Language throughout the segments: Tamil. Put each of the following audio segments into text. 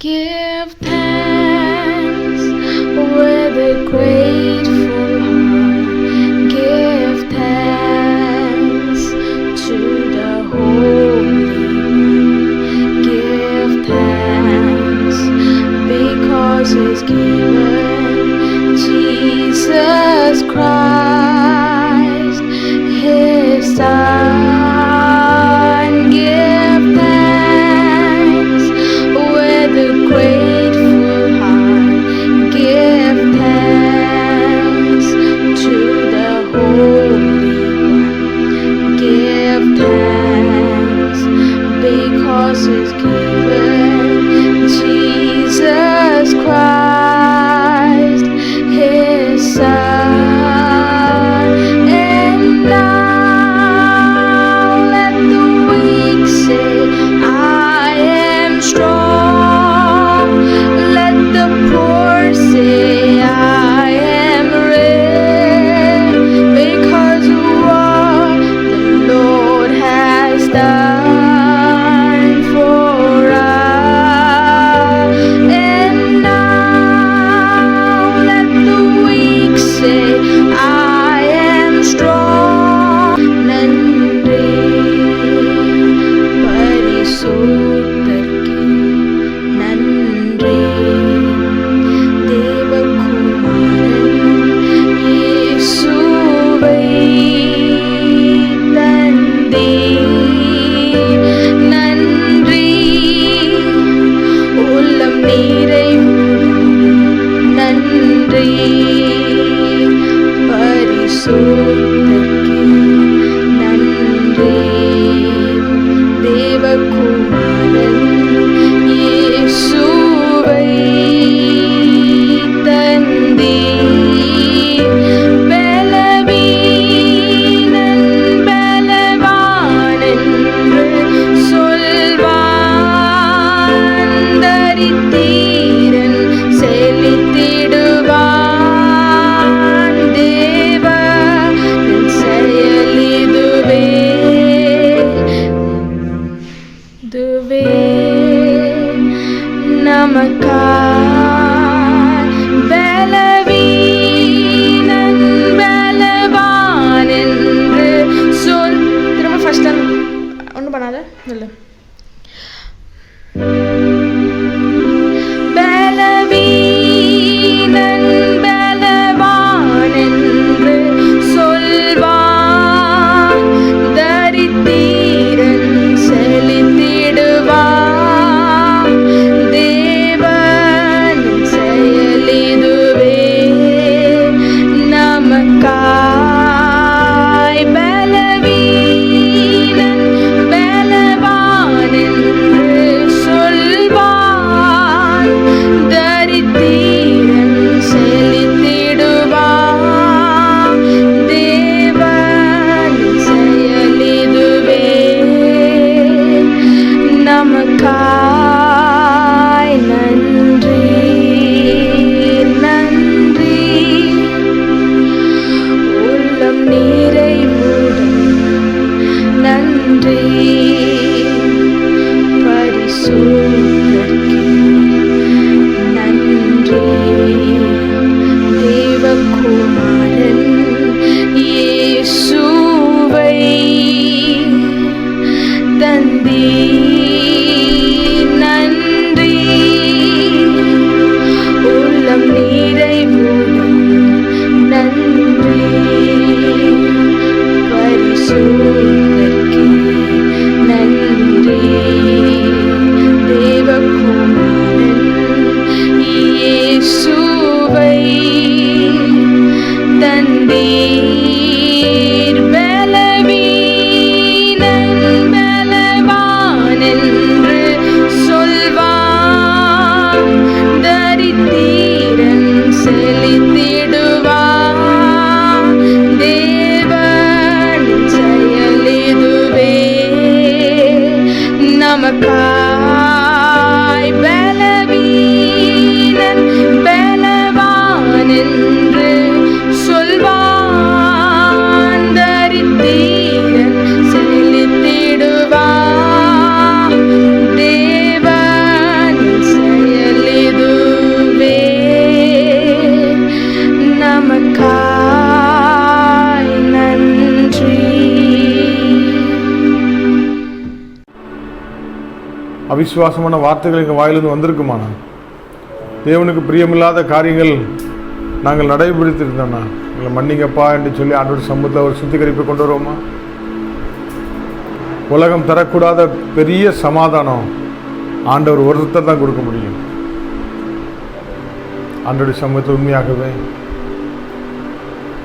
Give thanks with a grateful heart. Give thanks to the Holy One. Give thanks because He's given Jesus Christ, His Son. Give thanks with a grateful heart. Give thanks to the Holy One. Give thanks because He's given Jesus Christ, His Son. And now let the weak say, I am strong. Let the poor say, I am rich, because of what the Lord has done for us. And now let the weak say, I am strong. நன்றி பரிசுத்தருக்கு நன்றி. தேவகுமாரன் இயேசுவை தந்தீர். நன்றி உள்ளம் நிறைவுடன். நன்றி பரிசுத்தருக்கு நன்றி. தேவகுமாரன் இயேசுவை தந்தீர். பலவீனன் பலவான் என்று சொல்வான். தரித்திரன் செழித்திடுவான். தேவன் செயல் இதுவே நமக்காய். பலவீனன் பலவான் என்று சொல். திரும்ப ஃபர்ஸ்ட் ஒன்றும் பண்ணாத இல்லை. பலவீனன் பலவான் என்று சொல்வான். தரித்திரன் செழித்திடுவான். தேவன் செயல் இதுவே நமக்காய். பலவீனன் பலவான் என்று சொல்வான். தரித்திரன் செழித்திடுவான். தேவன் செயல் இதுவே நமக்காய். நன்றி நன்றி உள்ளம் நிறைவுடன். நன்றி பரிசுத்தருக்கு நன்றி. தேவகுமாரன் இயேசுவை தந்தீர். நன்றி உள்ளம் நிறைவுடன். நன்றி பரிசுத்தருக்கு நன்றி. தேவகுமாரன் இயேசுவை தந்தீர். பலவீனன் பலவான் என்று சொல்வான். தரித்திரன் செழித்திடுவான். தேவன் செயல் இதுவே நமக்காய். பலவீனன் பலவான் என்று சொல்வான். தரித்திரன் செழித்திடுவான். தேவன் செயல் அவிசுவாசமான வார்த்தைகள் எங்கள் வாயிலிருந்து வந்திருக்குமாண்ணா? தேவனுக்கு பிரியமில்லாத காரியங்கள் நாங்கள் நடைபெறுத்திருந்தோம்னா எங்களை மன்னிங்கப்பா என்று சொல்லி ஆண்டோட சமூகத்தில் ஒரு சுத்திகரிப்பை கொண்டு வருவோமா? உலகம் தரக்கூடாத பெரிய சமாதானம் ஆண்டவர் ஒருத்தர் தான் கொடுக்க முடியும். ஆண்டோடைய சமூகத்தில் உண்மையாகவே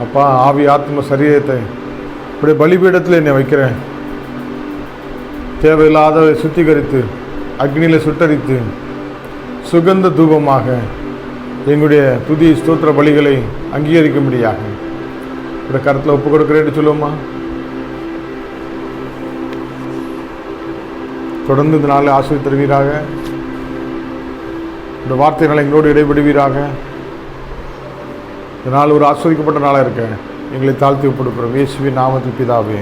அப்பா, ஆவி ஆத்ம சரீரத்தை இப்படி பலிபீடத்தில் என்னை வைக்கிறேன். தேவையில்லாத சுத்திகரித்து அக்னியில் சுட்டரித்து சுகந்த தூபமாக எங்களுடைய துதி ஸ்தோத்திர பலிகளை அங்கீகரிக்கும்படியாக இப்படி கருத்தில் ஒப்பு கொடுக்கிறேன்னு சொல்லுவோமா? தொடர்ந்து இந்த நாளில் ஆசிரியர் தருவீராக. இந்த வார்த்தைகளை எங்களோடு இடைபடுவீராக. இந்த நாள் ஒரு ஆஸ்வதிக்கப்பட்ட நாளாக இருக்க எங்களை தாழ்த்தி ஒப்படுக்கிறோம். இயேசுவின் நாமத்தில் பிதாவே,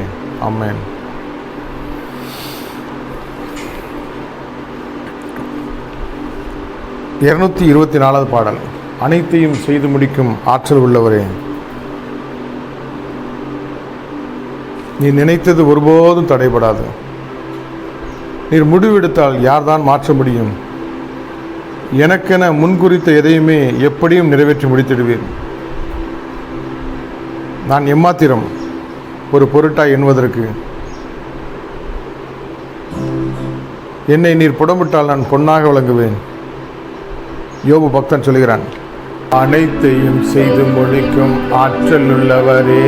ஆமென். இருநூத்தி 24வது பாடல். அனைத்தையும் செய்து முடிக்கும் ஆற்றல் உள்ளவரே, நீ நினைத்தது ஒருபோதும் தடைபடாது. நீர் முடிவெடுத்தால் யார்தான் மாற்ற முடியும்? எனக்கென முன்குறித்த எதையுமே எப்படியும் நிறைவேற்றி முடித்திடுவீர். நான் எம்மாத்திரம் ஒரு பொருட்டாய் எண்ணுவதற்கு? என்னை நீர் புடமிட்டால் நான் பொன்னாக விளங்குவேன். யோபு பக்தன் சொல்கிறான், அனைத்தையும் செய்து முடிக்கும் ஆற்றல் உள்ளவரே,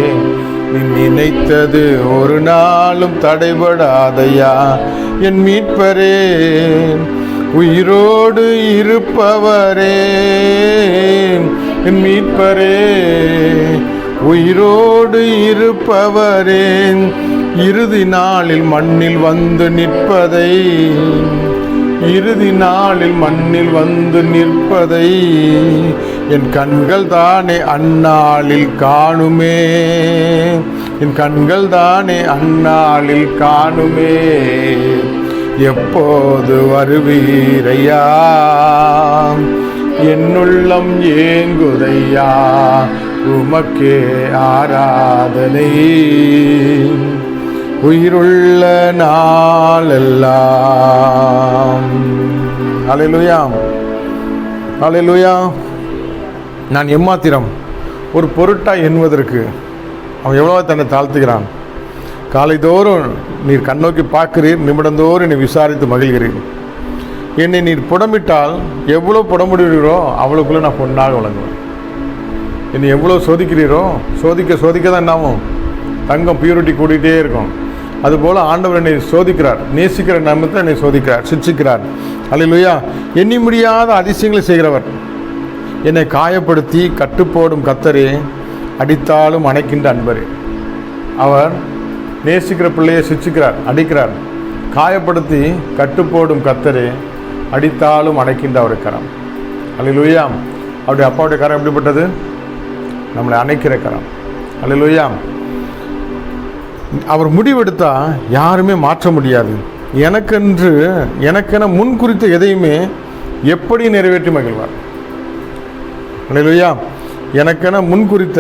நீ நினைத்தது ஒரு நாளும் தடைபடாதையா. என் மீட்பரே, உயிரோடு இருப்பவரே, என் மீட்பரே, உயிரோடு இருப்பவரே, இறுதி நாளில் மண்ணில் வந்து நிற்பதை, இறுதி நாளில் மண்ணில் வந்து நிற்பதை என் கண்கள் தானே அந்நாளில் காணுமே, என் கண்கள் தானே அந்நாளில் காணுமே. எப்போது வருவீரையா, என்னுள்ளம் ஏங்குதையா, உமக்கே ஆராதனை உயிருள்ள நாளெல்லாம். ஹல்லேலூயா, ஹல்லேலூயா. நான் எம்மாத்திரம் ஒரு பொருட்டாய் எண்ணுவதற்கு அவன் எவ்வளோ தன்னை தாழ்த்துகிறான். காலைதோறும் நீர் கண்ணோக்கி பார்க்கிறீர், நிமிடந்தோறும் என்னை விசாரித்து மகிழ்கிறீர். என்னை நீர் புடமிட்டால் எவ்வளோ புடமிடுவீரோ அவ்வளோக்குள்ளே நான் பொண்ணாக விளங்குவேன். என்னை எவ்வளோ சோதிக்கிறீரோ சோதிக்க சோதிக்க தான் என்னாகும், தங்கம் பியூரிட்டி கூட்டிகிட்டே இருக்கும். அதுபோல் ஆண்டவர் என்னை சோதிக்கிறார், நேசிக்கிற நிமித்தை என்னை சோதிக்கிறார், சிக்ஷிக்கிறார். அல்லேலூயா. எண்ணி முடியாத அதிசயங்களை செய்கிறவர், என்னை காயப்படுத்தி கட்டுப்போடும் கர்த்தரே, அடித்தாலும் அணைக்கின்ற அன்பரே. அவர் நேசிக்கிற பிள்ளையை சிக்ஷிக்கிறார், அடிக்கிறார். காயப்படுத்தி கட்டுப்போடும் கர்த்தரே, அடித்தாலும் அணைக்கின்ற அவர் கரம். அல்லேலூயா. அவருடைய அப்பாவுடைய கரம் எப்படிப்பட்டது? நம்மளை அணைக்கிற கரம். அல்லேலூயா. அவர் முடிவெடுத்தா யாருமே மாற்ற முடியாது. எனக்கென முன் குறித்த எதையுமே எப்படி நிறைவேற்றி மகிழ்வார். அல்லேலூயா. எனக்கென முன் குறித்த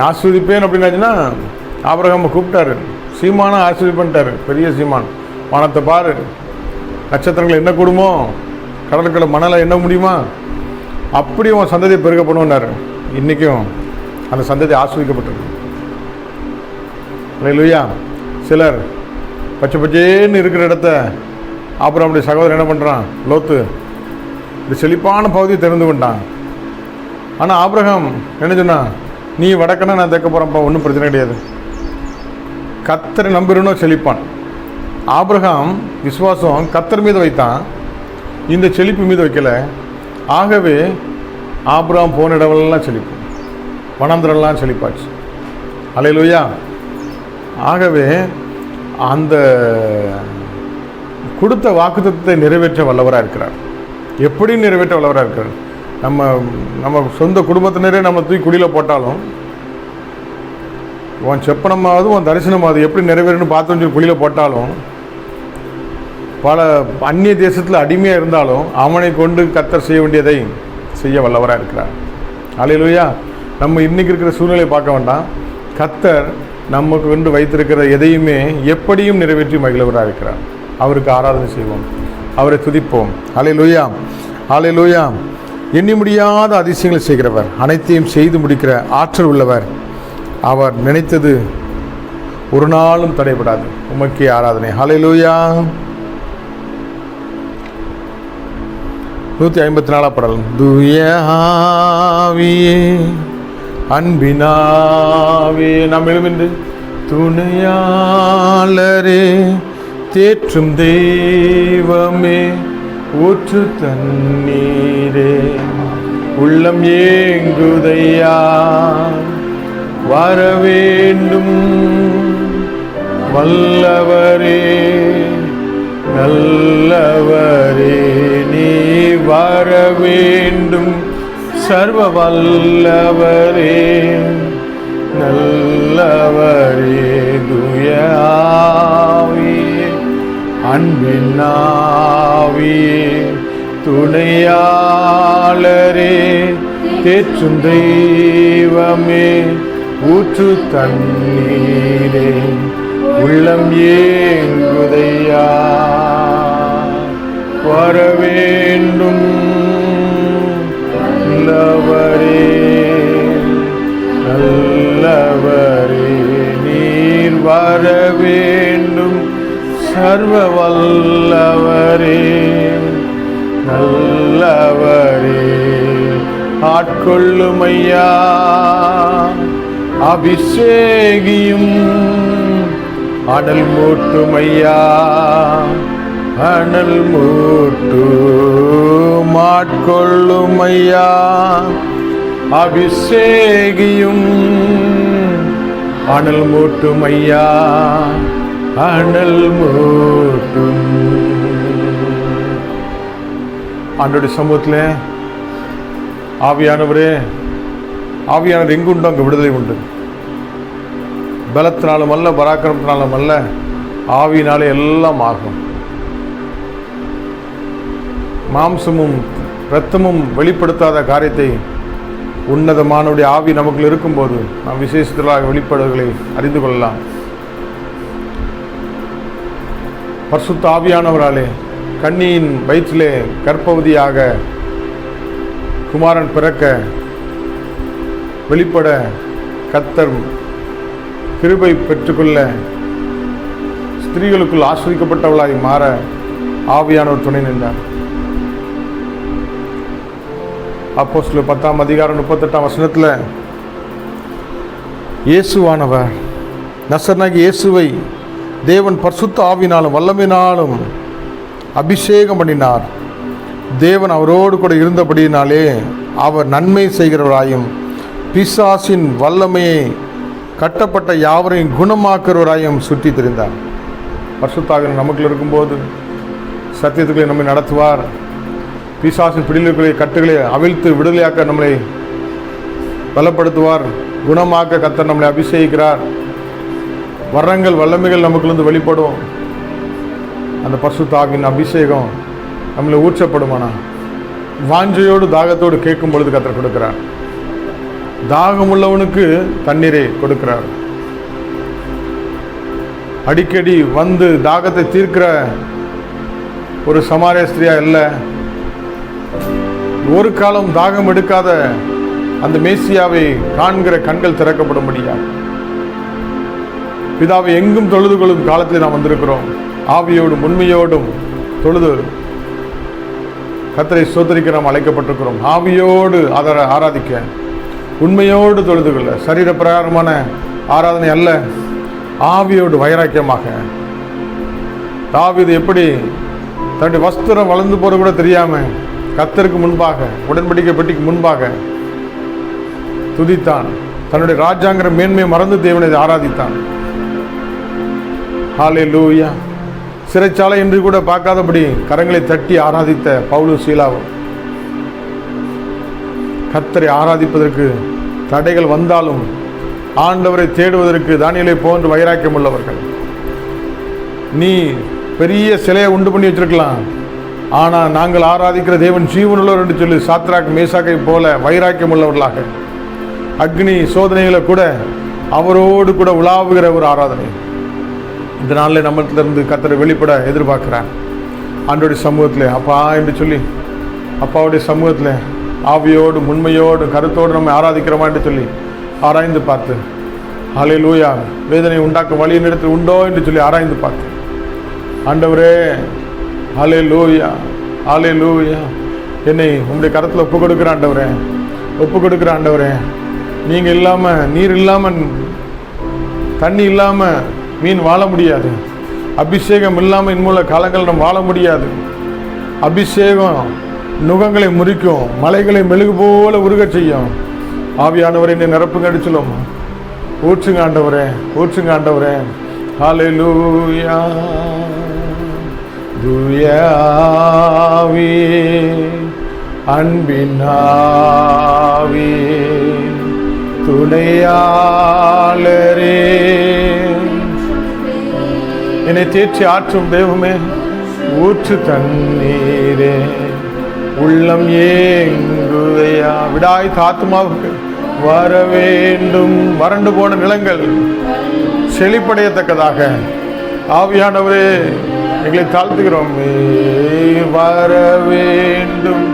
ஆஸ்வதிப்பேன் அப்படின்னாச்சுன்னா ஆபிரகாமை கூப்பிட்டாரு, சீமானை ஆஸ்வதிப்பன்ட்டாரு. பெரிய சீமான், வானத்தை பாரு, நட்சத்திரங்களை என்ன கூடுமோ, கடற்கரை மணலை என்ன முடியுமா, அப்படி அவன் சந்ததியை பெருக பண்ணுவார். இன்றைக்கும் அந்த சந்ததி ஆஸ்வதிக்கப்பட்டிருக்கு. அல்லேலூயா. சிலர் பச்சை பச்சேன்னு இருக்கிற இடத்த அப்புறம் அப்படி சகோதரன் என்ன பண்ணுறான், லோத்து இப்படி செழிப்பான பகுதியை தெரிந்து கொண்டான். ஆனால் ஆபிரகாம் என்ன சொன்னா, நீ வடக்கனா நான் தெற்க போகிறேன்ப்பா, ஒன்றும் பிரச்சனை கிடையாது. கர்த்தரை நம்பிடணும் செழிப்பான். ஆபிரகாம் விசுவாசம் கர்த்தர் மீது வைத்தான், இந்த செழிப்பு மீது வைக்கல. ஆகவே ஆபிரகாம் போன இடமெல்லாம் செழிப்பு, வனாந்திரம்லாம் செழிப்பாச்சு. அல்லேலூயா. ஆகவே அந்த கொடுத்த வாக்குத்தத்தத்தை நிறைவேற்ற வல்லவராக இருக்கிறார். எப்படி நிறைவேற்ற வல்லவராக இருக்கிறார்? நம்ம சொந்த குடும்பத்தினரே நம்ம தூக்கி குடியில் போட்டாலும், உன் செப்பனமாவது உன் தரிசனமாவது எப்படி நிறைவேறுன்னு பார்த்து சொல்லி குழியில் போட்டாலும், பல அந்நிய தேசத்தில் அடிமையாக இருந்தாலும் அவனை கொண்டு கர்த்தர் செய்ய வேண்டியதை செய்ய வல்லவராக இருக்கிறார். அல்லேலூயா. நம்ம இன்றைக்கி இருக்கிற சூழ்நிலையை பார்க்க வேண்டாம். கர்த்தர் நமக்கு கொண்டு வைத்திருக்கிற எதையுமே எப்படியும் நிறைவேற்றி மகிழ்வராக இருக்கிறார். அவருக்கு ஆராதனை செய்வோம், அவரை துதிப்போம். ஹல்லேலூயா, ஹல்லேலூயா. எண்ணி முடியாத அதிசயங்களை செய்கிறவர், அனைத்தையும் செய்து முடிக்கிற ஆற்றல் உள்ளவர். அவர் நினைத்தது ஒரு நாளும் தடைபடாது. உமக்கே ஆராதனை. ஹல்லேலூயா. 154 பாடல். தூய ஆவியே அன்பினாவே, நாம் எழுமென்று துணையாளரே தேற்றும் தெய்வமே ஊற்று தண்ணீரே உள்ளம் ஏங்குதையா வரவேண்டும் வல்லவரே நல்லவரே நீ வரவேண்டும் சர்வ வல்லவரே நல்லவரே தூய ஆவியே அன்பின் ஆவியே துணையாளரே தேற்றும் தெய்வமே ஊற்று தண்ணீரே உள்ளம் ஏங்குதையா வரவேண்டும் நல்லவரே நல்லவரே நீர் வரவேண்டும் சர்வ வல்லவரே நல்லவரே ஆட்கொள்ளுமையா அபிஷேகியும் அனல் மூட்டுமையா அனல் மூட்டு ஆட்கொள்ளுமையா அபிஷேகியும் அனல் மூட்டுமையா அனல் மூட்டும். ஆண்டோடைய சமூகத்தில் ஆவியானவரே, ஆவியானவர் எங்குண்டோ அங்கே விடுதலை உண்டு. பலத்தினாலும் அல்ல, பராக்கிரமத்தினாலும் அல்ல, ஆவியினாலே எல்லாம் ஆகும். மாம்சமும் இரத்தமும் வெளிப்படுத்தாத காரியத்தை உன்னதமானவருடைய ஆவி நமக்குள் இருக்கும்போது நாம் விசேஷத்திலாக வெளிப்பாடுகளை அறிந்து கொள்ளலாம். பரிசுத்த ஆவியானவராலே கன்னியின் வயிற்றிலே கர்ப்பவதியாக குமாரன் பிறக்க வெளிப்பட கர்த்தர் கிருபை பெற்றுக்கொள்ள ஸ்திரீகளுக்குள் ஆஸ்வதிக்கப்பட்டவளாய் மாற ஆவியானவர் துணை நின்றார். அப்போஸ்தலர் 10ஆம் அதிகாரம் 38ஆம் வசனத்தில் இயேசுவானவர் நசரேயனாகிய இயேசுவை தேவன் பரிசுத்த ஆவியினாலும் வல்லமையினாலும் அபிஷேகம் பண்ணினார். தேவன் அவரோடு கூட இருந்தபடியினாலே அவர் நன்மை செய்கிறவராயும் பிசாசின் வல்லமையை கட்டப்பட்ட யாவரையும் குணமாக்குறவராயும் சுற்றி திரிந்தார். பரிசுத்த ஆவியானவர் நமக்குள்ள இருக்கும்போது சத்தியத்துக்களை நம்மை நடத்துவார். பிசாசின் பிடிலுக்களை கட்டுகளை அவிழ்த்து விடுதலையாக்க நம்மளை பலப்படுத்துவார். குணமாக்க கர்த்தர் நம்மளை அபிஷேகிக்கிறார். வரங்கள் வல்லமைகள் நமக்குள்ளேருந்து வெளிப்படும். அந்த பரிசுத்த ஆவியின் அபிஷேகம் நம்மளை ஊற்றப்படுமானா வாஞ்சையோடு தாகத்தோடு கேட்கும் பொழுது கர்த்தர் கொடுக்கிறார். தாகம் உள்ளவனுக்கு தண்ணீரை கொடுக்கிறார். அடிக்கடி வந்து தாகத்தை தீர்க்கிற ஒரு சமாரிய ஸ்திரியா இல்லை, ஒரு காலம் தாகம் எடுக்காத அந்த மேசியாவை காண்கிற கண்கள் திறக்கப்படும்படியா பிதாவை எங்கும் தொழுது கொள்ளும் காலத்தில் நாம் வந்திருக்கிறோம். ஆவியோடும் உண்மையோடும் தொழுது கர்த்தரை ஸ்தோத்திரிக்க நாம் அழைக்கப்பட்டிருக்கிறோம். ஆவியோடு ஆராதிக்க, உண்மையோடு தொழுது கொள்ள, சரீர பிரகாரமான ஆராதனை அல்ல, ஆவியோடு வைராக்கியமாக. தாவீது எப்படி தன்னுடைய வஸ்திரம் வளர்ந்து போற கூட தெரியாம கர்த்தருக்கு முன்பாக, உடன்படிக்கை பெட்டிக்கு முன்பாக துதித்தான். தன்னுடைய ராஜாங்கிற மேன்மையை மறந்து தேவனை ஆராதித்தான். ஹல்லேலூயா. சிறைச்சாலை என்று கூட பார்க்காதபடி கரங்களை தட்டி ஆராதித்த பவுலும் சீலாவும் கர்த்தரை ஆராதிப்பதற்கு தடைகள் வந்தாலும் ஆண்டவரை தேடுவதற்கு தானியேலை போன்று வைராக்கியம் உள்ளவர்கள். நீ பெரிய சிலையை உண்டு பண்ணி வச்சிருக்கலாம், ஆனால் நாங்கள் ஆராதிக்கிற தேவன் ஜீவனுள்ளவர் என்று சொல்லி சாத்ராக் மேசாக்கை போல வைராக்கியம் உள்ளவர்களாக அக்னி சோதனைகளை கூட அவரோடு கூட உலாவுகிற ஒரு ஆராதனை. இந்த நாளில் நம்மத்திலிருந்து கர்த்தரை வெளிப்பட எதிர்பார்க்குறார். ஆண்டோடைய சமூகத்தில் அப்பா என்று சொல்லி அப்பாவுடைய சமூகத்தில் ஆவியோடு உண்மையோடு கருத்தோடு நம்ம ஆராதிக்கிறோமா என்று சொல்லி ஆராய்ந்து பார்த்து, ஹல்லேலூயா, வேதனை உண்டாக்க வழியின் இடத்தில் உண்டோ என்று சொல்லி ஆராய்ந்து பார்த்து, ஆண்டவரே ஹல்லேலூயா ஹல்லேலூயா, என்னை உங்களுடைய கரத்தில் ஒப்பு கொடுக்குற ஆண்டவரே, ஒப்பு கொடுக்குற ஆண்டவரே. நீங்கள் இல்லாமல், நீர் இல்லாமல், தண்ணி இல்லாமல் மீன் வாழ முடியாது. அபிஷேகம் இல்லாமல் இன்மூல காலங்கள் நம்ம வாழ முடியாது. அபிஷேகம் நுகங்களை முறிக்கும், மலைகளை மெழுகு போல உருக செய்யும். ஆவியானவரை என்னை நிரப்புங்க அடிச்சலும். ஊற்றுங்க ஆண்டவரே, ஊற்றுங்க ஆண்டவரே. ஹல்லேலூயா. தூய ஆவியே, அன்பின் ஆவியே, துணையாளரே, என்னை தேற்றி ஆற்றும் தெய்வமே, ஊற்று தண்ணீரே, உள்ளம் ஏங்குதையா, விடாய் ஆத்துமாவுக்கு வர வேண்டும். வறண்டு போன நிலங்கள் செழிப்படையத்தக்கதாக ஆவியானவரே எங்களை தாழ்த்துகிறோம். வர வேண்டும்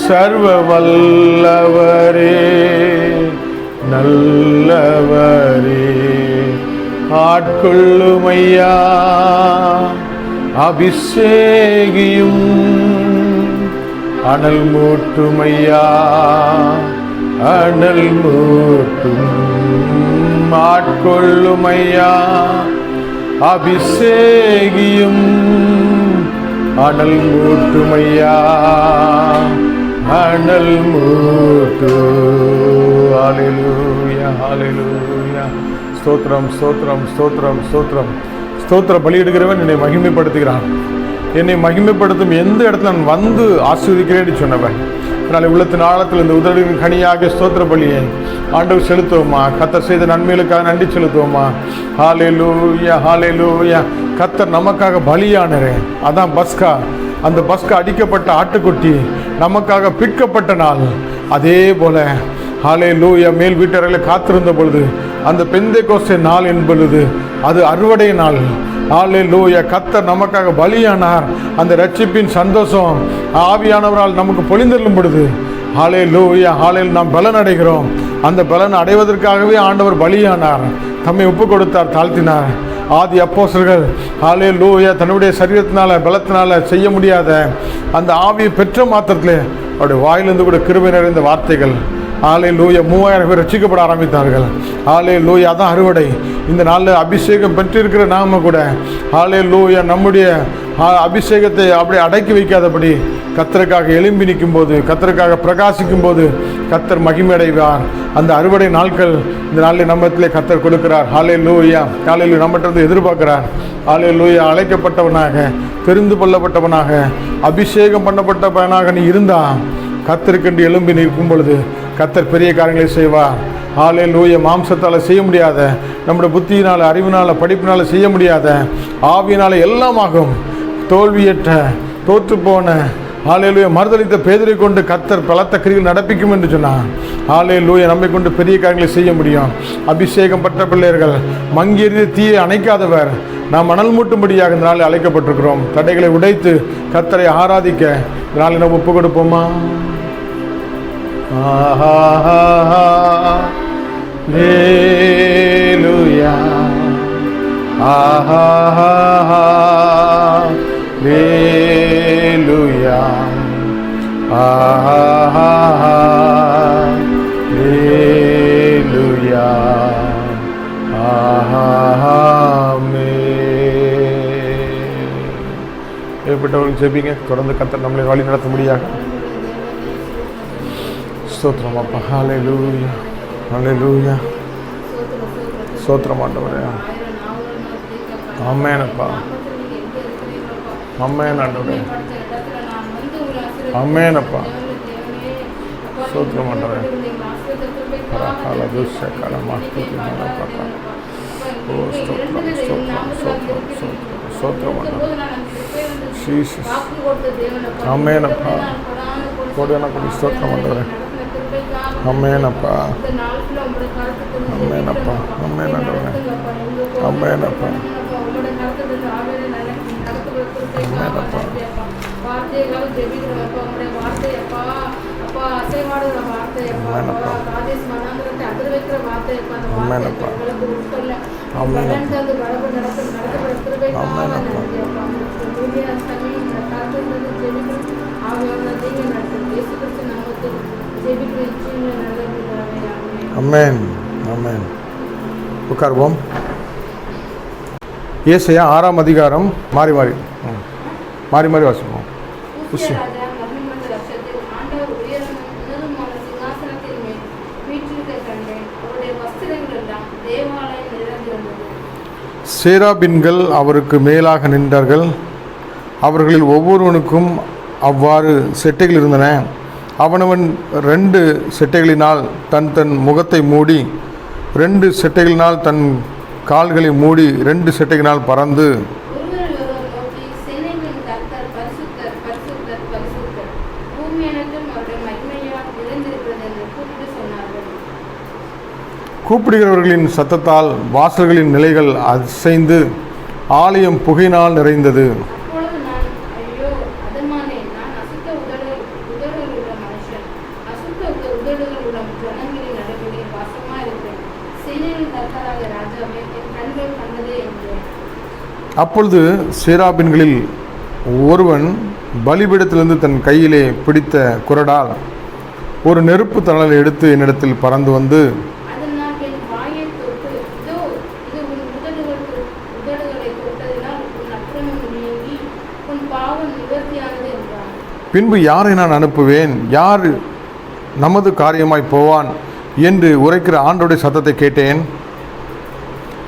சர்வ வல்லவரே, நல்லவரே, ஆட்கொள்ளுமையா, அபிஷேகியும், அனல் மூட்டுமையா, அனல் மூட்டும், ஆட்கொள்ளுமையா, அபிஷேகியும், அனல் மூட்டுமையா, அனல் மூட்டு. ஹல்லேலூயா ஹல்லேலூயா. ஸ்தோத்திரம் ஸ்தோத்திரம் ஸ்தோத்திரம் ஸ்தோத்திரம். ஸ்தோத்திர பலியிடுகிறவன் என்னை மகிமைப்படுத்துகிறான். என்னை மகிமைப்படுத்தும் எந்த இடத்துல நான் வந்து ஆசீர்வதிக்கிறேன்னு சொன்னவன். அதனால் உள்ளத்தின் ஆழத்தில் இந்த உதவியின் கனியாக ஸ்தோத்திர பலியை ஆண்டவர் செலுத்துவோமா. கர்த்தர் செய்த நன்மைகளுக்காக நன்றி செலுத்துவோமா. ஹல்லேலூயா ஹல்லேலூயா. கர்த்தர் நமக்காக பலியானரே, அதான் பஸ்கா. அந்த பஸ்கா அடிக்கப்பட்ட ஆட்டுக்குட்டி நமக்காக பிற்கப்பட்ட நாள். அதே போல ஹல்லேலூயா, மேல் வீட்டறைகளை காத்திருந்த பொழுது அந்த பெந்தேகோஸ்தே நாள் என்பது அது அறுவடை நாள். ஹல்லேலூயா, கர்த்தர் நமக்காக பலியானார். அந்த ரட்சிப்பின் சந்தோஷம் ஆவியானவரால் நமக்கு பொழிந்தள்ளும் பொழுது ஹல்லேலூயா ஹல்லேலூயா நாம் பலன் அடைகிறோம். அந்த பலன் அடைவதற்காகவே ஆண்டவர் பலியானார், தம்மை ஒப்பு கொடுத்தார், தாழ்த்தினார். ஆதி அப்போஸ்தலர்கள் ஹல்லேலூயா தன்னுடைய சரீரத்தினால பலத்தினால செய்ய முடியாத அந்த ஆவியை பெற்ற மாத்திரத்திலே அவருடைய வாயிலிருந்து கூட கிருபை நிறைந்த வார்த்தைகள். ஹல்லேலூயா, 3000 பேர் ரட்சிக்கப்பட ஆரம்பித்தார்கள். ஹல்லேலூயா, அதான் அறுவடை. இந்த நாளில் அபிஷேகம் பெற்றிருக்கிற நாம கூட ஹல்லேலூயா நம்முடைய அபிஷேகத்தை அப்படியே அடக்கி வைக்காதபடி கர்த்தருக்காக எழும்பி நிற்கும் போது, கர்த்தருக்காக பிரகாசிக்கும் போது கர்த்தர் மகிமை அடைவார். அந்த அறுவடை நாட்கள் இந்த நாளில் நம்மத்திலே கர்த்தர் கொடுக்கிறார். ஹல்லேலூயா ஹல்லேலூயா, நம்மகிட்ட எதிர்பார்க்கிறார். ஹல்லேலூயா, அழைக்கப்பட்டவனாக, தெரிந்து கொள்ளப்பட்டவனாக, அபிஷேகம் பண்ணப்பட்டவனாக நீ இருந்தா கர்த்தருக்கென்று எழும்பி நிற்கும் பொழுது கர்த்தர் பெரிய காரியங்களை செய்வார். ஹல்லேலூயா, மாம்சத்தால் செய்ய முடியாத, நம்முடைய புத்தியினால், அறிவினால், படிப்பினால் செய்ய முடியாத, ஆவியினால் எல்லாமாகும். தோல்வியற்ற, தோற்றுப்போன, ஹல்லேலூயா மறுதலித்த பேதுரை கொண்டு கர்த்தர் பலத்த கிரிகள் நடப்பிக்கும் என்று சொன்னார். ஹல்லேலூயா, நம்மை கொண்டு பெரிய காரியங்களை செய்ய முடியும். அபிஷேகம் பட்ட பிள்ளைகள், மங்கியறிந்த தீயை அணைக்காதவர், நாம் மணல் மூட்டும்படியாக இந்த நாளில் அழைக்கப்பட்டிருக்கிறோம். தடைகளை உடைத்து கர்த்தரை ஆராதிக்க இந்த நாளில் நம்ம ஒப்பு கொடுப்போமா. ஹல்லேலூயா ஹல்லேலூயா ஹல்லேலூயா ஏற்பட்டவர்கள் ஜெபிங்க. தொடர்ந்து கர்த்தர் நம்மளை வழி நடத்த முடியாது. ஸ்தோத்திரம் அப்பா. ஹல்லேலூயா ஹல்லேலூயா. ஸ்தோத்திரம் ஆண்டவரே. ஆமென் அப்பா. ஆமென் ஆண்டவரே. ஆமென் அப்பா. ஸ்தோத்திரம் ஆண்டவரே. ஓ ஸ்தோத்திரம் ஸ்தோத்திரம் ஸ்தோத்திரம் ஸ்தோத்திரம் ஸ்தோத்திரம் ஆண்டவரே. ஜீசஸ். ஆமென் அப்பா. கோடான கோடி ஸ்தோத்திரம் ஆண்டவரே. ஆமென் அப்பா. ஆமென் அப்பா. ஆமென் ஆண்டவரே. ஆமென் அப்பா. ஆமெனப்பா. காதேஸ் மனாந்திரத்தை அதிர வைக்கிற வார்த்தை அப்பா, அந்த ஆமெனப்பா. வார்த்தை எங்களுக்கு உட்கொள்ள ஆமெனப்பா. பலன்றது வரவு நடத்தப்பட கிருபைக்காக ஆமெனப்பா. நன்றி அப்பா. உங்களுடைய சமயம் இந்த காலத்தில் ஜெபிக்கிறோம். ஆவியான தெய்வம் நடத்தும் இயேசு கிறிஸ்து நாமத்தில் ஜெபிக்கிறோம். ஜீவன நல்ல பிதாவே. ஆமென். ஆமென் ஆமென். உட்காருவோம். ஏசாயா 6ஆம் அதிகாரம் மாறி மாறி வாசிப்போம். ஊசியா ராஜா மகிமையுள்ள வருஷத்தில் ஆண்டவர் உயரமும் உன்னதமான சிங்காசனத்தின் மேல் வீற்றிருக்க கண்டேன். அவருடைய வஸ்திரங்கள் எல்லாம் தேவாலயம் நிறைந்திருந்தது. சேராபின்கள் அவருக்கு மேலாக நின்றார்கள். அவர்களில் ஒவ்வொருவனுக்கும் அவ்வாறு செட்டைகள் இருந்தன. அவனவன் 2 செட்டைகளினால் தன் முகத்தை மூடி, 2 செட்டைகளினால் தன் கால்களை மூடி, 2 செட்டைகளினால் பறந்து ஒருவரில் ஒருவர் நோக்கி, சேனைகளின் கர்த்தர் பரிசுத்தர், பரிசுத்தர், பரிசுத்தர், பூமி அனைத்தும் அவருடைய மகிமையால் நிறைந்திருக்கிறது என்று கூப்பிட்டு சொன்னார்கள். கூப்பிடுகிறவர்களின் சத்தத்தால் வாசல்களின் நிலைகள் அசைந்து ஆலயம் புகையினால் நிறைந்தது. அப்பொழுது நான், ஐயோ அதமானே, நான் அசுத்த உதடுகள் உள்ள மனுஷன், அசுத்த உதடுகள் உள்ள ஜனங்களின் நடுவிலே வாசமா இருக்கிறேன். சேனைகளின் கர்த்தராக ராஜாவே, என் கண்கள் கண்டதே என்றேன். அப்பொழுது சேராபின்களில் ஒருவன் பலிபீடத்திலிருந்து தன் கையிலே பிடித்த குறடால் ஒரு நெருப்பு தணலை எடுத்து என்னிடத்தில் பறந்து வந்து, அதில் நான் என் வாயை தொட்டு, இதோ இது உன் உதடுகளை தொட்டதினால் உன் அக்கிரமம் நீங்கி உன் பாவம் நிவர்த்தியானது என்றான். பின்பு யாரை நான் அனுப்புவேன், யார் நமது காரியமாய் போவான் என்று உரைக்கிற ஆண்டவருடைய சத்தத்தை கேட்டேன்.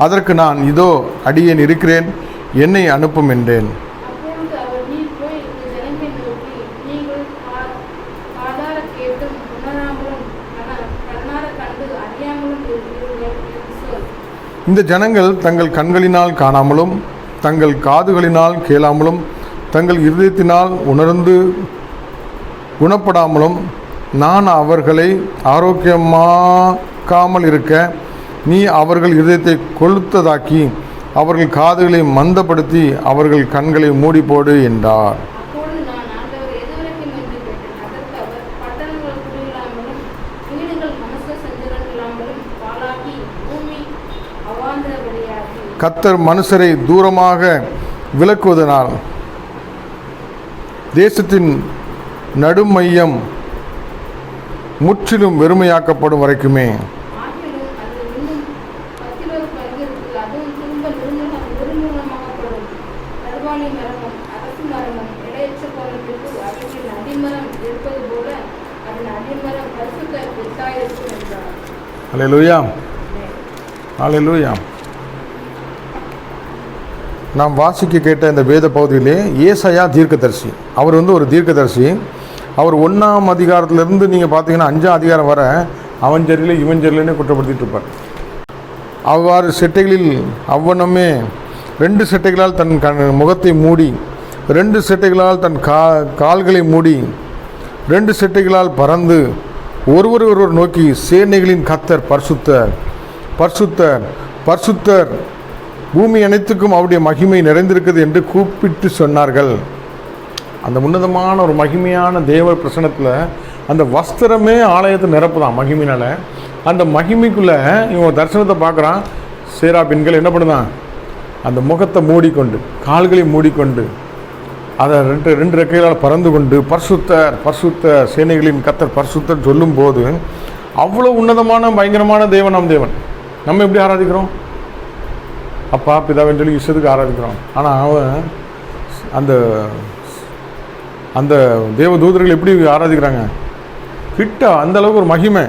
அதற்கு நான், இதோ அடியேன் இருக்கிறேன், என்னை அனுப்பும் என்றேன். அப்பொழுது அவர், நீர் போய் இந்த ஜனங்களை நோக்கி, நீங்கள் காதார கேட்டும் உணராமலும் கண்ணார கண்டு அறியாமலும் இருக்கிறீர்கள் என்று சொல். இந்த ஜனங்கள் தங்கள் கண்களினால் காணாமலும் தங்கள் காதுகளினால் கேளாமலும் தங்கள் இருதயத்தினால் உணர்ந்து குணப்படாமலும் நான் அவர்களை ஆரோக்கியமாக்காமல் இருக்க நீ அவர்கள் இருதயத்தை கொளுத்ததாக்கி அவர்கள் காதுகளை மந்தப்படுத்தி அவர்கள் கண்களை மூடி போடு என்றார். அப்பொழுது நான், ஆண்டவர் எதுவரைக்கும் என்று கேட்டேன். அதற்கு அவர், பட்டணங்கள் குடியில்லாமலும் வீடுகள் மனுஷ சஞ்சலமில்லாமலும் பாழாகி பூமி அவாந்திரபடியாகி கர்த்தர் மனுஷரை தூரமாக விலக்குவதனால் தேசத்தின் நடுமையம் முற்றிலும் வெறுமையாக்கப்படும் வரைக்குமே ஆகிலும் அது இன்னும் 10 பங்கு இருக்கு. அதுவும் திரும்ப நிர்மூலமாகப்படும். கர்வாலி மரமும் அரசு மரமும் இடையற்ற கோலத்திற்கு அவைகளின் அடிமரம் இருப்பது போல அதன் அடிமரம் பரிசுத்த வித்தாயிருக்கும் என்றார். அல்லேலூயா அல்லேலூயா. நாம் வாசிக்க கேட்ட இந்த வேத பகுதியிலே ஏசாயா தீர்க்கதரிசி, அவர் ஒரு தீர்க்கதரிசி. அவர் 1ஆம் அதிகாரத்திலிருந்து நீங்கள் பார்த்தீங்கன்னா 5ஆம் அதிகாரம் வர அவன் சரியில்லை இவன் சரியில்லைன்னு குற்றப்படுத்திட்டு இருப்பார். அவ்வாறு செட்டைகளில் அவ்வனமே 2 செட்டைகளால் தன் முகத்தை மூடி, 2 செட்டைகளால் தன் கால்களை மூடி, 2 செட்டைகளால் பறந்து ஒருவர் நோக்கி, சேனைகளின் கர்த்தர் பரிசுத்தர், பரிசுத்தர், பரிசுத்தர், பூமி அனைத்துக்கும் அவருடைய மகிமை நிறைந்திருக்கிறது என்று கூப்பிட்டு சொன்னார்கள். அந்த உன்னதமான ஒரு மகிமையான தேவ பிரசனத்தில் அந்த வஸ்திரமே ஆலயத்தை நிரப்புதான் மகிமையினால். அந்த மகிமைக்குள்ளே இவன் தரிசனத்தை பார்க்குறான். சேராபின்கள் என்ன பண்ணுதான், அந்த முகத்தை மூடிக்கொண்டு கால்களை மூடிக்கொண்டு அதை 2 ரெக்கைகளால் பறந்து கொண்டு பரிசுத்தர் பரிசுத்தர் சேனைகளின் கர்த்தர் பரிசுத்தர் சொல்லும்போது அவ்வளோ உன்னதமான பயங்கரமான தேவன் நம் தேவன். நம்ம எப்படி ஆராதிக்கிறோம்? அப்பா பிதாவின்னு சொல்லி இஷ்டத்துக்கு ஆராதிக்கிறோம். ஆனால் அவன் அந்த தேவ தூதர்கள் எப்படி ஆராதிக்கிறாங்க கிட்ட, அந்த அளவுக்கு ஒரு மகிமை.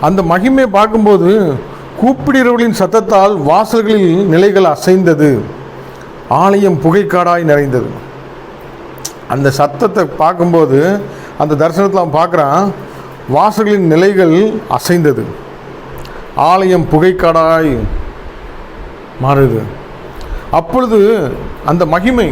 அந்த மகிமையை பார்க்கும்போது கூப்பிடுகிறவர்களின் சத்தத்தால் வாசல்களில் நிலைகள் அசைந்தது, ஆலயம் புகைக்காடாய் நிறைந்தது. அந்த சத்தத்தை பார்க்கும்போது அந்த தரிசனத்தில் அவன் பார்க்குறான், வாசல்களின் நிலைகள் அசைந்தது, ஆலயம் புகைக்காடாய் மாறுது. அப்பொழுது அந்த மகிமை,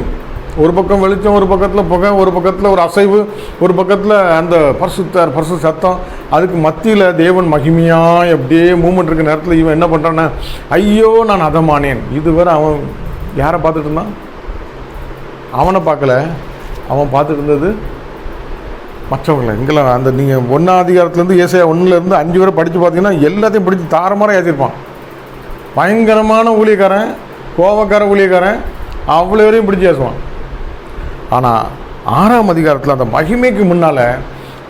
ஒரு பக்கம் வெளிச்சம், ஒரு பக்கத்தில் புகை, ஒரு பக்கத்தில் ஒரு அசைவு, ஒரு பக்கத்தில் அந்த பரிசுத்த சத்தம், அதுக்கு மத்தியில் தேவன் மகிமையாக அப்படியே மூமெண்ட் இருக்க நேரத்தில் இவன் என்ன பண்ணுறான்னா, ஐயோ நான் அதமானேன். இதுவரை அவன் யாரை பார்த்துட்டு இருந்தான்? அவனை பார்க்கல, அவன் பார்த்துட்டு இருந்தது மற்றவங்களை இங்கெல்லாம் அந்த நீங்கள் 1ஆம் அதிகாரத்துலேருந்து ஏசாயா 1லேருந்து 5 வரை படித்து பார்த்தீங்கன்னா எல்லாத்தையும் பிடிச்சி தாரமாராக ஏற்றிருப்பான். பயங்கரமான ஊழியக்காரன், கோபக்கார ஊழியக்காரன், அவ்வளோ வரையும் பிடிச்சி ஏசுவான். ஆனால் 6ஆம் அதிகாரத்தில் அந்த மகிமைக்கு முன்னால்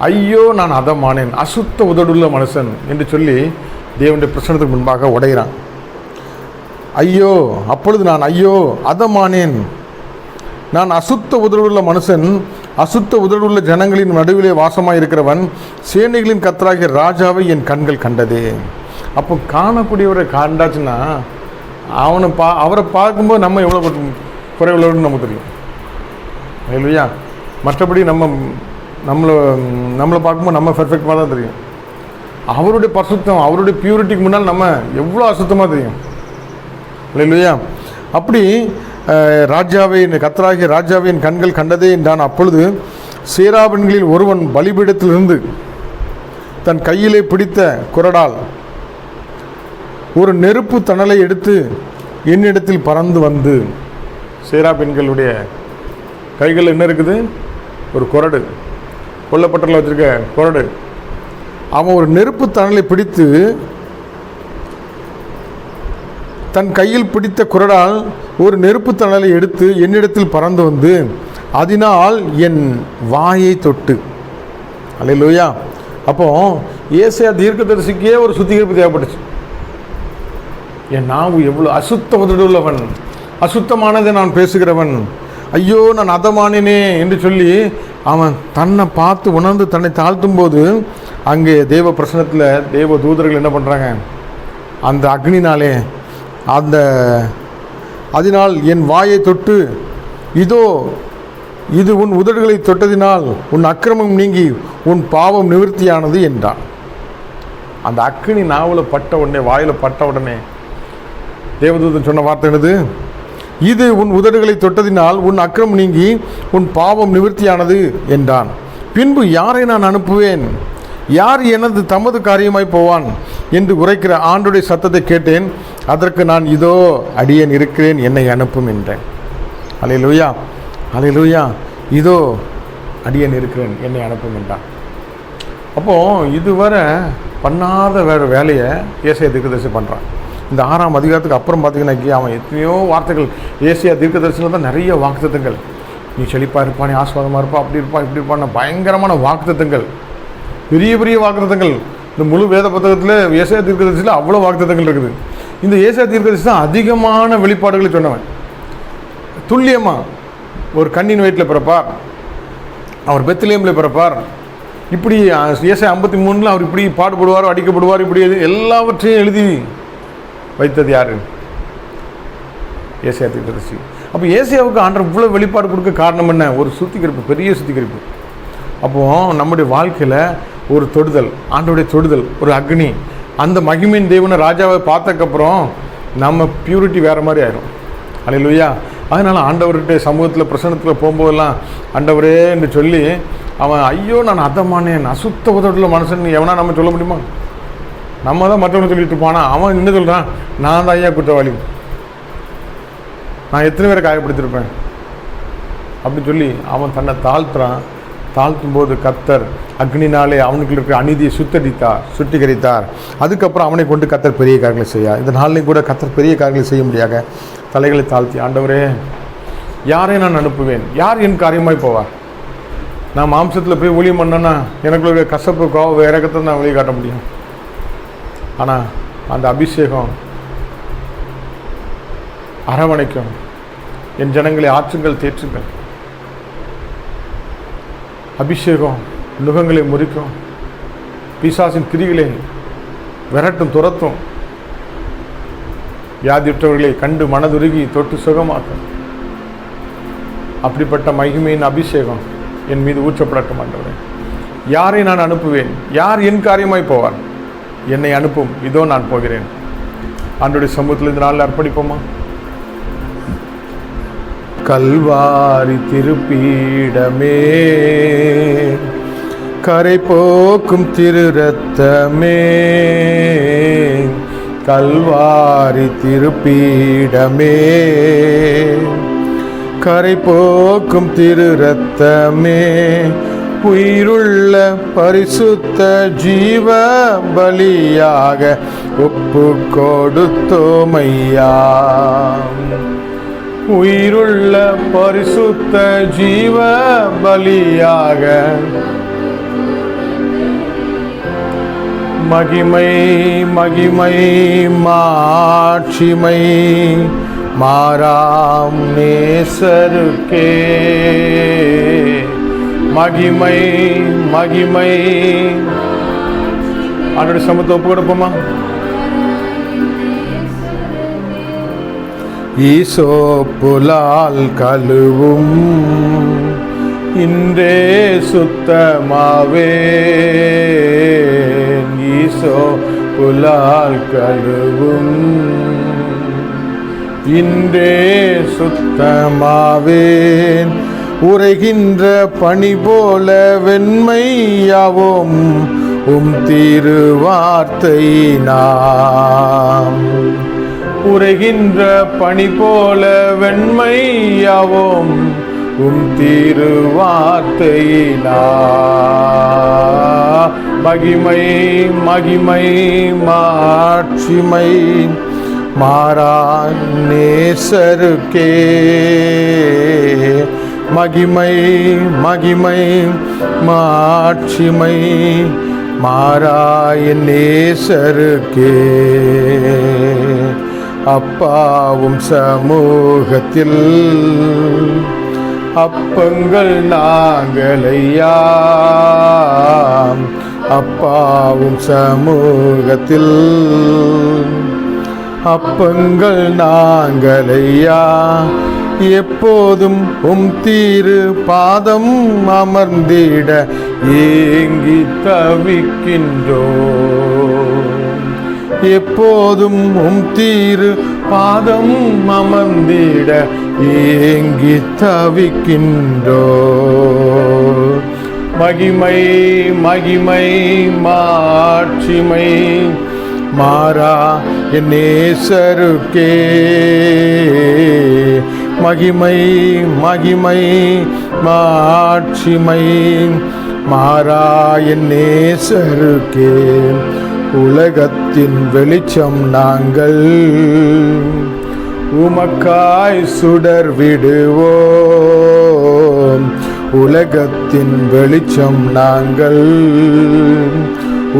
ஐயோ நான் அதமானேன், அசுத்த உதடுள்ள மனுஷன் என்று சொல்லி தேவனுடைய பிரசனத்துக்கு முன்பாக உடைகிறான். ஐயோ, அப்பொழுது நான் ஐயோ அதமானேன், நான் அசுத்த உதடுள்ள மனுஷன், அசுத்த உதடுள்ள ஜனங்களின் நடுவிலே வாசமாக இருக்கிறவன், சேனைகளின் கர்த்தராகிய ராஜாவை என் கண்கள் கண்டதே. அப்போ காணக்கூடியவரை கண்டாச்சுன்னா அவரை பார்க்கும்போது நம்ம எவ்வளோ குறைவுள்ளவர்னு நமக்கு தெரியும் இல்லையா? மற்றபடி நம்மளை பார்க்கும்போது நம்ம பெர்ஃபெக்டாக தான் தெரியும். அவருடைய பரிசுத்தம், அவருடைய பியூரிட்டிக்கு முன்னால் நம்ம எவ்வளோ அசுத்தமாக தெரியும் இல்லையா? அப்படி ராஜாவை கர்த்தராகிய ராஜாவின் கண்கள் கண்டதே என்றான். அப்பொழுது சேராபின்களில் ஒருவன் பலிபீடத்திலிருந்து தன் கையிலே பிடித்த குறடால் ஒரு நெருப்பு தணலை எடுத்து என்னிடத்தில் பறந்து வந்து, சேராபின்களுடைய கைகள் என்ன இருக்குது? ஒரு குறடு, கொல்லப்பட்டல வச்சிருக்க குறடு. அவன் ஒரு நெருப்பு தணலை பிடித்து தன் கையில் பிடித்த குறடால் ஒரு நெருப்பு தணலை எடுத்து என்னிடத்தில் பறந்து வந்து அதனால் என் வாயை தொட்டு. அல்லேலூயா. அப்போ ஏசாயா தீர்க்கதரிசிக்கே ஒரு சுத்திகரிப்பு தேவைப்பட்டுச்சு. என் நாவு எவ்வளோ அசுத்த உதடுள்ளவன், அசுத்தமானதை நான் பேசுகிறவன், ஐயோ நான் அதமானேனே என்று சொல்லி அவன் தன்னை பார்த்து உணர்ந்து தன்னை தாழ்த்தும் போது அங்கே தேவ பிரசனத்தில் தேவ தூதர்கள் என்ன பண்ணுறாங்க? அந்த அக்னினாலே அதனால் என் வாயை தொட்டு, இதோ இது உன் உதடுகளை தொட்டதினால் உன் அக்கிரமம் நீங்கி உன் பாவம் நிவர்த்தியானது என்றான். அந்த அக்னி நாவில் பட்ட உடனே, வாயில் பட்ட உடனே தேவதூதன் சொன்ன வார்த்தை என்னது? இது உன் உதடுகளை தொட்டதினால் உன் அக்கிரமம் நீங்கி உன் பாவம் நிவர்த்தியானது என்றான். பின்பு யாரை நான் அனுப்புவேன்? யார் எனது தமது காரியமாய் போவான் என்று உரைக்கிற ஆண்டுடைய சத்தத்தை கேட்டேன். அதற்கு நான் இதோ அடியேன் இருக்கிறேன், என்னை அனுப்பும் என்றேன். அல்லேலூயா, அல்லேலூயா. இதோ அடியேன் இருக்கிறேன், என்னை அனுப்பும் என்றான். அப்போது இதுவரை பண்ணாத வேலையை ஏசாயா தீர்க்கதரிசி பண்ணுறான். இந்த 6ஆம் அதிகாரத்துக்கு அப்புறம் பார்த்தீங்கன்னா அவன் எத்தனையோ வார்த்தைகள், ஏசாயா தீர்க்கதரிசியில் தான் நிறைய வாக்குத்தத்தங்கள். நீ செழிப்பாக இருப்பா, நீ ஆசீர்வாதமாக இருப்பா, அப்படி இருப்பா இப்படி இருப்பான்னு பயங்கரமான வாக்குத்தத்தங்கள், பெரிய பெரிய வாக்குத்தத்தங்கள். இந்த முழு வேத புத்தகத்தில் ஏசாயா தீர்க்கதரிசியில் அவ்வளோ வாக்குத்தத்தங்கள் இருக்குது. இந்த ஏசாயா தீர்க்கதரிசி தான் அதிகமான வெளிப்பாடுகளை சொன்னவன். துல்லியமாக ஒரு கண்ணின் வயிற்றில் பிறப்பார், அவர் பெத்லெஹேமில் பிறப்பார், இப்படி ஏசாயா 53 அவர் இப்படி பாடுபடுவார், அடிக்கப்படுவார், இப்படி எல்லாவற்றையும் எழுதி வைத்தது யாரு? ஏசாயா தீர்க்கதரிசி. அப்போ ஏசாயாவுக்கு ஆண்டவர் இவ்வளோ வெளிப்பாடு கொடுக்க காரணம் என்ன? ஒரு சுத்திகரிப்பு, பெரிய சுத்திகரிப்பு. அப்போது நம்முடைய வாழ்க்கையில் ஒரு தொடுதல், ஆண்டவருடைய தொடுதல், ஒரு அக்னி, அந்த மகிமையின் தேவனை ராஜாவை பார்த்ததுக்கப்புறம் நம்ம பியூரிட்டி வேறு மாதிரி ஆயிடும். அல்லேலூயா. அதனால் ஆண்டவர்கிட்ட சமூகத்தில் பிரசன்னத்தில் போகும்போதெல்லாம் ஆண்டவரே என்று சொல்லி அவன் ஐயோ நான் அதமானேன், அசுத்த உதடுள்ள மனுஷன் எவனா நம்ம சொல்ல முடியுமா? நம்ம தான் மற்றவங்க சொல்லிட்டு இருப்பானா? அவன் என்ன சொல்கிறான்? நான் தான் ஐயா குற்றவாளி, நான் எத்தனை பேரை காயப்படுத்திருப்பேன் அப்படின்னு சொல்லி அவன் தன்னை தாழ்த்துறான். தாழ்த்தும் போது கர்த்தர் அக்னினாலே அவனுக்கு இருக்கிற அநீதியை சுத்திகரித்தார். அதுக்கப்புறம் அவனை கொண்டு கர்த்தர் பெரிய காரியங்களை செய்யா. இந்த நாளிலையும் கூட கர்த்தர் பெரிய காரியங்களை செய்ய முடியாத தலைகளை தாழ்த்தி, ஆண்டவரே யாரை நான் அனுப்புவேன்? யார் என் காரியமாய் போவார்? நான் மாம்சத்தில் போய் ஊழியம் பண்ணேன்னா எனக்குள்ள கசப்பு கோவ இறக்கத்தை நான் வெளியே காட்ட முடியும். ஆனால் அந்த அபிஷேகம் அரவணைக்கும், என் ஜனங்களை ஆற்றுங்கள் தேற்றுங்கள். அபிஷேகம் நுகங்களை முறிக்கும், பிசாசின் கிரிகளை விரட்டும், துரத்தும், வியாதியுற்றவர்களை கண்டு மனதுருகி தொட்டு சுகமாக்கும். அப்படிப்பட்ட மகிமையின் அபிஷேகம் என் மீது ஊற்றப்படட்டும் ஆண்டவரே. யாரை நான் அனுப்புவேன்? யார் என் காரியமாய் போவார்? என்னை அனுப்பும், இதோ நான் போகிறேன். ஆண்டவருடைய சமூகத்தில் இந்த நாளில் அர்ப்பணிப்போமா? கல்வாரி திருப்பீடமே, கரை போக்கும் திரு ரத்தமே, கல்வாரி திருப்பீடமே, கரை போக்கும் திரு ரத்தமே, உயிருள்ள பரிசுத்த ஜீவ பலியாக ஒப்பு கொடுத்தோமையா. உயிருள்ள பரிசுத்த ஜீவ பலியாக மகிமை மகிமை மாட்சிமை மாறாம் நேசருக்கே. மகிமை மகிமை ஆண்டவருடைய சமூகத்தை ஒப்பு கொடுப்போமா. ஈசோப்புலால் கழுவும் இன்றே சுத்தமாவேன். ஈசோப்புலால் கழுவும் இன்றே சுத்தமாவேன். உரைகின்ற பனி போல வெண்மையாவோம் திருவார்த்தை நாம். உரைகின்ற பனி போல வெண்மையாவோம் திருவார்த்தை நாம். மகிமை மகிமை மாட்சிமை மாறா நேசருக்கே. மகிமை மகிமை மாட்சிமை மாறாய நேசருக்கே. அப்பாவும் சமூகத்தில் அப்பங்கள் நாங்களையா. அப்பாவும் சமூகத்தில் அப்பங்கள் நாங்களையா. எப்போதும் திரு பாதம் அமர்ந்திட ஏங்கி தவிக்கின்றோம். எப்போதும் திரு பாதம் அமர்ந்திட ஏங்கி தவிக்கின்றோம். மகிமை மகிமை மாட்சிமை மாறா என் நேசருக்கே. மகிமை மகிமை மாட்சிமை மாறா என் நேசருக்கே. உலகத்தின் வெளிச்சம் நாங்கள் உமக்காய் சுடர் விடுவோம். உலகத்தின் வெளிச்சம் நாங்கள்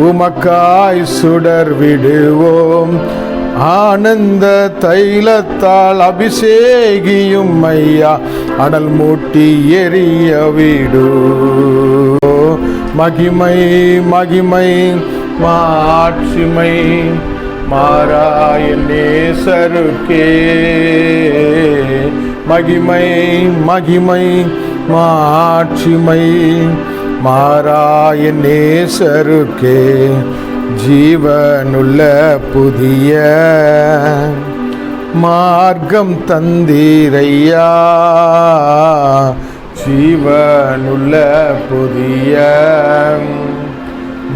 உமக்காய் சுடர் விடுவோம். ஆனந்த தைலத்தால் அபிஷேகியும் ஐயா அனல் மூட்டி எரிய விடு. மகிமை மகிமை மாட்சிமை மாறாய நேசருக்கே. மகிமை மகிமை மாட்சிமை மாறாய நேசருக்கே. ஜீவனுள்ள புதிய மார்க்கம் தந்தீரையா. ஜீவனுள்ள புதிய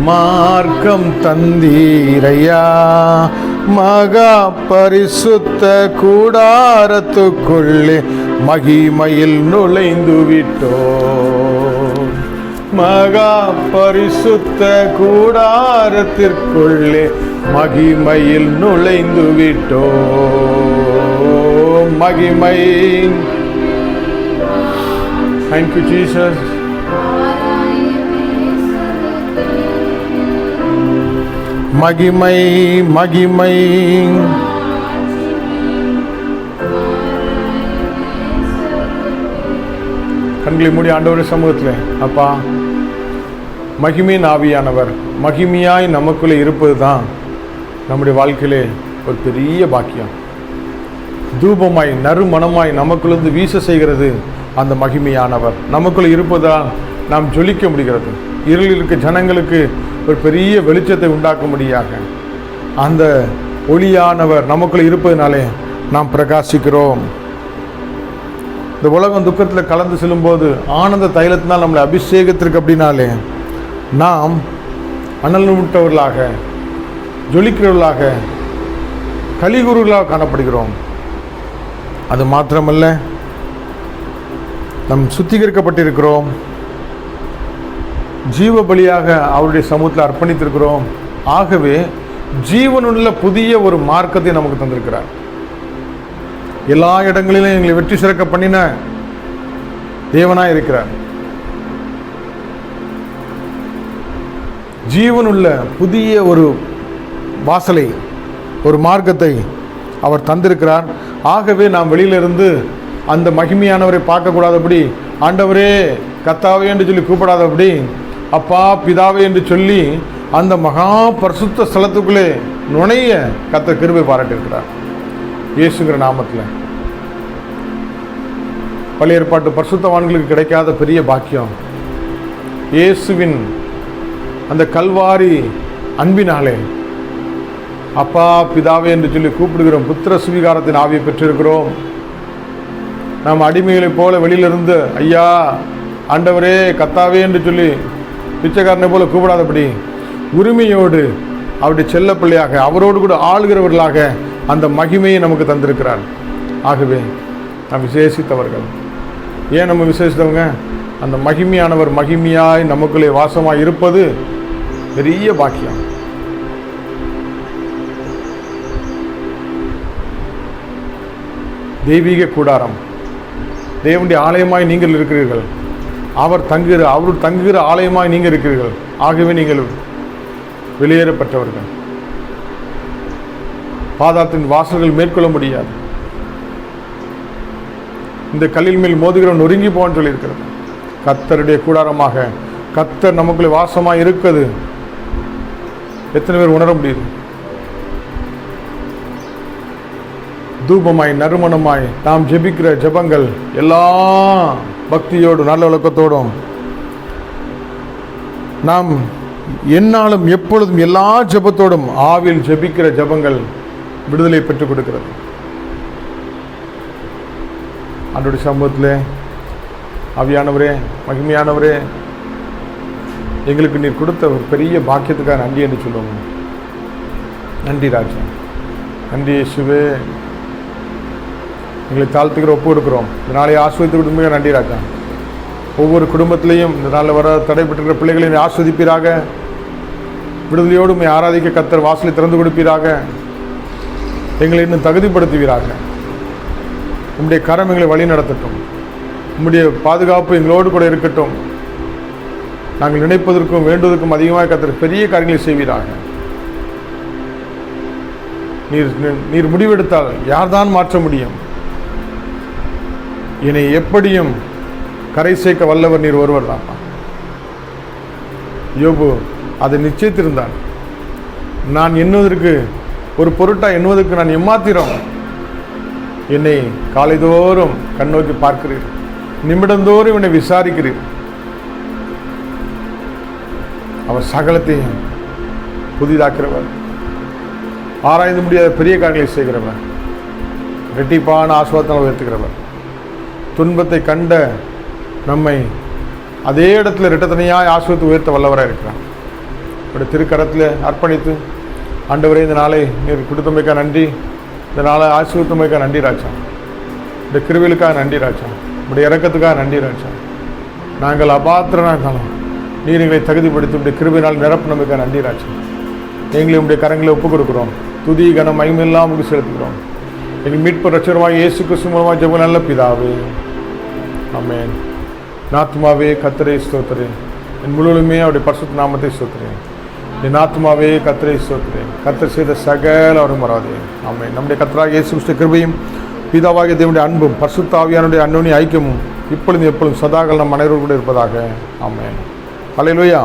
மார்க்கம் தந்தீரையா. மகா பரிசுத்த கூடாரத்துக்குள்ளே மகிமையில் நுழைந்து விட்டோம். மகா பரிசுத்த கூடாரத்திற்குள்ளே மகிமையில் நுழைந்து விட்டோம். மகிமை. Thank you, Jesus. மகிமை மகிமை. கண்களை மூடி ஆண்டவர் சமூகத்தில் அப்பா, மகிமையின் ஆவியானவர் மகிமையாய் நமக்குள்ளே இருப்பது தான் நம்முடைய வாழ்க்கையிலே ஒரு பெரிய பாக்கியம். தூபமாய் நறுமணமாய் நமக்குள்ளேருந்து வீச செய்கிறது அந்த மகிமையானவர். நமக்குள்ளே இருப்பதால் நாம் ஜொலிக்க முடிகிறது. இருளில் இருக்க ஜனங்களுக்கு ஒரு பெரிய வெளிச்சத்தை உண்டாக்கும்படியாக அந்த ஒளியானவர் நமக்குள்ளே இருப்பதனாலே நாம் பிரகாசிக்கிறோம். இந்த உலகம் துக்கத்தில் கலந்து செல்லும்போது ஆனந்த தைலத்தினால் நம்மளை அபிஷேகத்திற்கு அப்படின்னாலே நாம் அனல் விட்டவர்களாக, ஜொலிக்கிறவர்களாக, கலிகுருகளாக காணப்படுகிறோம். அது மாத்திரமல்ல, நம் சுத்திகரிக்கப்பட்டிருக்கிறோம். ஜீவ பலியாக அவருடைய சமூகத்தில் அர்ப்பணித்திருக்கிறோம். ஆகவே ஜீவனுள்ள புதிய ஒரு மார்க்கத்தை நமக்கு தந்திருக்கிறார். எல்லா இடங்களிலும் எங்களை வெற்றி சிறக்க பண்ணின தேவனாய் இருக்கிறார். ஜீவனுள்ள புதிய ஒரு வாசலை, ஒரு மார்க்கத்தை அவர் தந்திருக்கிறார். ஆகவே நாம் வெளியிலிருந்து அந்த மகிமையானவரை பார்க்கக்கூடாதபடி, ஆண்டவரே கர்த்தாவே என்று சொல்லி கூப்பிடாதபடி, அப்பா பிதாவே என்று சொல்லி அந்த மகா பரிசுத்த ஸ்தலத்துக்குள்ளே நுழைய கர்த்தர் கிருபை பாராட்டியிருக்கிறார். இயேசுங்கிற நாமத்தில் பழைய ஏற்பாட்டு பரிசுத்தவான்களுக்கு கிடைக்காத பெரிய பாக்கியம் இயேசுவின் அந்த கல்வாரி அன்பினாலே அப்பா பிதாவே என்று சொல்லி கூப்பிடுகிறோம். புத்திர சுவீகாரத்தின் ஆவியை பெற்றிருக்கிறோம். நாம் அடிமைகளைப் போல வெளியிலிருந்து ஐயா ஆண்டவரே கர்த்தாவே என்று சொல்லி பிச்சைக்காரனை போல கூப்பிடாதபடி உரிமையோடு அவருடைய செல்ல பிள்ளையாக அவரோடு கூட ஆளுகிறவர்களாக அந்த மகிமையை நமக்கு தந்திருக்கிறார். ஆகவே நாம் விசேஷித்தவர்கள். ஏன் நம்ம விசேஷித்தவங்க? அந்த மகிமையானவர் மகிமையாய் நமக்குள்ளே வாசமாய் இருப்பது பெரிய பாக்கியம். தெய்வீக கூடாரம், தேவனுடைய ஆலயமாய் நீங்கள் இருக்கிறீர்கள். அவர் தங்குகிற ஆலயமாய் நீங்கள் இருக்கிறீர்கள். ஆகவே நீங்கள் வெளியேறப்பட்டவர்கள். பாதாளத்தின் வாசல்கள் மேற்கொள்ள முடியாது. இந்த கல்லில் மேல் மோதுகிறவன் நொறுங்கி போன்னு சொல்லியிருக்கிறது. கர்த்தருடைய கூடாரமாக கர்த்தர் நமக்குள்ளே வாசமாய் இருக்குது. எத்தனை பேர் உணர முடியுது? தூபமாய் நறுமணமாய் நாம் ஜெபிக்கிற ஜெபங்கள் எல்லா பக்தியோடும் நல்ல ஒழுக்கத்தோடும் நாம் என்னாலும் எப்பொழுதும் எல்லா ஜெபத்தோடும் ஆவியில் ஜெபிக்கிற ஜெபங்கள் விடுதலை பெற்றுக் கொடுக்கிறது. ஆண்டவருடைய சமூகத்திலே ஆவியானவரே மகிமையானவரே எங்களுக்கு நீர் கொடுத்த ஒரு பெரிய பாக்கியத்துக்காக நன்றி என்று சொல்லுவோம். நன்றி ராஜா, நன்றி இயேசுவே. எங்களை தாழ்த்துக்கிற ஒப்பு கொடுக்கிறோம். இந்த நாளை ஆஸ்வதித்து கொடுத்து நன்றி ராஜா. ஒவ்வொரு குடும்பத்திலையும் இந்த நாளில் வர தடைப்பட்டிருக்கிற பிள்ளைகளை ஆஸ்வதிப்பீராக. விடுதலையோடு உம்மை ஆராதிக்க கர்த்தர் வாசலை திறந்து கொடுப்பீராக. எங்களை இன்னும் தகுதிப்படுத்துவீராக. உம்முடைய கரம் எங்களை வழி நடத்தட்டும். உம்முடைய பாதுகாப்பு எங்களோடு கூட இருக்கட்டும். நாங்கள் நினைப்பதற்கும் வேண்டுவதற்கும் அதிகமாக கர்த்தர் பெரிய காரியங்களை செய்வீராக. நீர் முடிவெடுத்தால் யார்தான் மாற்ற முடியும்? என்னை எப்படியும் கரை சேர்க்க வல்லவர் நீர் ஒருவர் தான். யோபு அதை நிச்சயித்திருந்தான். நான் எண்ணுவதற்கு ஒரு பொருட்டா எண்ணுவதற்கு நான் எம்மாத்திரம். என்னை காலைதோறும் கண்ணோக்கி பார்க்கிறீர், நிமிடந்தோறும் என்னை விசாரிக்கிறீர். அவர் சகலத்தையும் புதிதாக்கிறவர், ஆராய்ந்து முடியாத பெரிய காரியங்களை செய்கிறவர், இரட்டிப்பான ஆசீர்வாதத்தை உயர்த்துகிறவர். துன்பத்தை கண்ட நம்மை அதே இடத்துல இரட்டத்தனையாய் ஆசீர்வாதத்தை உயர்த்த வல்லவராக இருக்கிறார். அவருடைய திருக்கரத்தில் அர்ப்பணித்து ஆண்டவரே இந்த நாளை நீர் கொடுத்தமைக்காக நன்றி, இந்த நாளை ஆசீர்வதித்தமைக்காக நன்றி ராஜா, இந்த கிருபைகளுக்காக நன்றி ராஜா, உடைய இரக்கத்துக்காக நன்றி ராஜா. நாங்கள் அபாத்திரனாக இருந்தாலும் நீர் எங்களை தகுதிப்படுத்தி உடைய கிருபையினால் நிரப்பினமைக்காக நன்றி ராஜா. எங்களை உடைய கரங்களை ஒப்புக் கொடுக்குறோம். துதி கனம் மகிமையெல்லாம் உங்களுக்கு செலுத்துகிறோம். எங்கள் மீட்பு ரட்சகருமாகிய இயேசு கிறிஸ்து மூலமாக ஜெபம் நல்ல பிதாவே, ஆமென். நாத்துமாவே கர்த்தரை ஸ்தோத்திரே, என் முழுவதுமே அவருடைய பரிசுத்த நாமத்தை ஸ்தோத்திரேன். என் ஆத்துமாவே கர்த்தரை ஸ்தோத்திரேன், கர்த்தர் செய்த சகல அவரும் வராதே. ஆமென். நம்முடைய கர்த்தராகிய இயேசு கிறிஸ்து கிருபையும் பிதாவாகிய தேவனுடைய அன்பும் பரிசுத்த ஆவியானுடைய அன்யோன்ய ஐக்கியமும் இப்பொழுதும் எப்பொழுதும் சதாகாலம் நம் அனைவரோடு கூட இருப்பதாக. ஆமென். ஹல்லேலூயா.